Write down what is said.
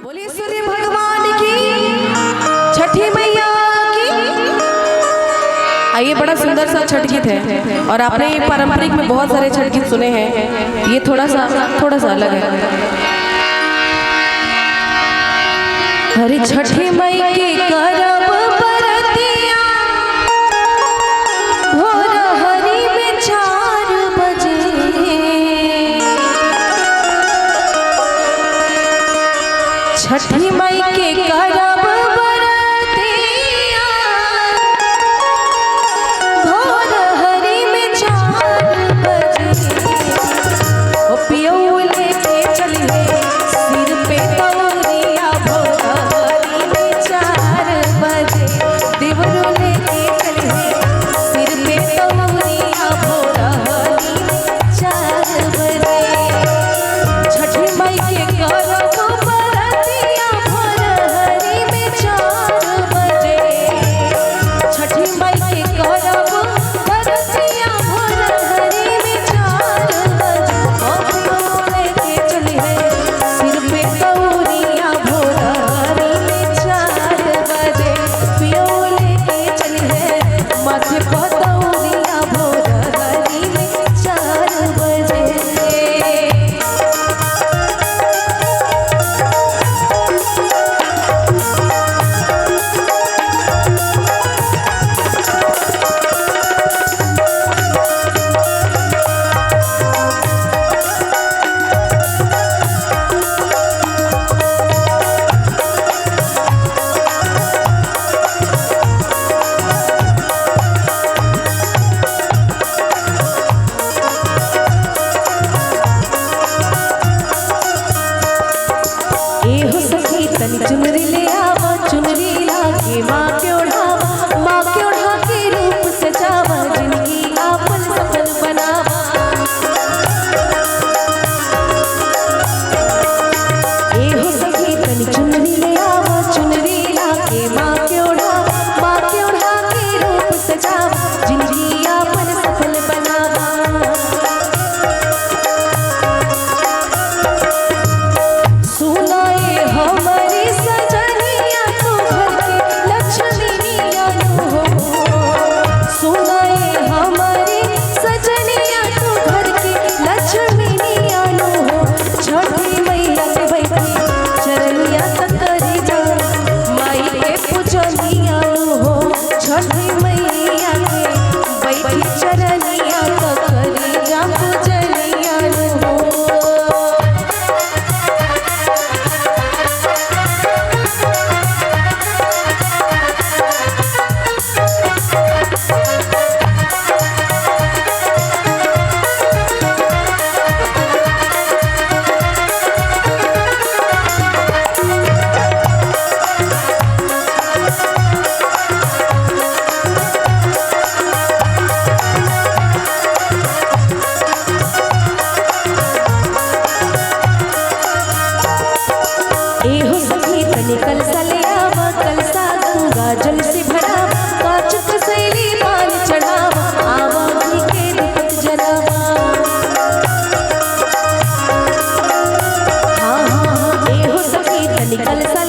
बोलिए सूर्य भगवान की, छठी मैया की। आइए, बड़ा सुंदर सा छठ गीत है और आपने पारंपरिक में बहुत सारे छठ गीत सुने हैं, ये थोड़ा सा अलग है। हरे छठी मई के करब बरतिया, भोर हरी में 4 बजे। छठी मई के करब बरतिया, भोर हरी में 4 बजे। ओ पियऊ लेके चलिए सिर पे तौलिया, भोर हरी में 4 बजे। देवरू लेके चलिए सिर पे तौलिया, भोर हरी में 4 बजे। छठी मई के करब बरतिया, भोर हरी में 4 बजे। छठी मई के करब बरतिया, भोर हरी में 4 बजे। ओ पियऊ लेके चलिए सिर पे तौलिया, भोर हरी में 4 बजे। पियऊ लेके चलिए माथे पर तौलिया, भोर हरी में 4 बजे। एहो सखी तनी चुनरी ले आवा, चुनरी लाके माँ के ओढ़ावा, माँ के ओढ़ा के रूप सजावा, जिंदगी आपन सफल बनावा। एहो सखी तनी चुनरी ले आवा, चुनरी लाके माँ के ओढ़ावा, माँ के ओढ़ा के रूप सजावा, जिंदगी आपन सफल बनावा। सुनाए हमारी सजनिया, तू घर की लक्ष्मीनिया हो। सुनाए हमारी सजनिया, तू घर की लक्ष्मीनिया हो। छठी मैया के बैठी चरनिया तकरी जा, माई के पूजनिया हो। छठी मैया के बैठी चरनिया तकरी जा, पूजनिया हो। एहो सखी तनी कलसा ले आवा, कलसा गंगा जल से भरावा, कांच कसैली पान चढ़ावा, आवा घी के दीपक जलावा। हाँ, एहो सखी तनी कलसा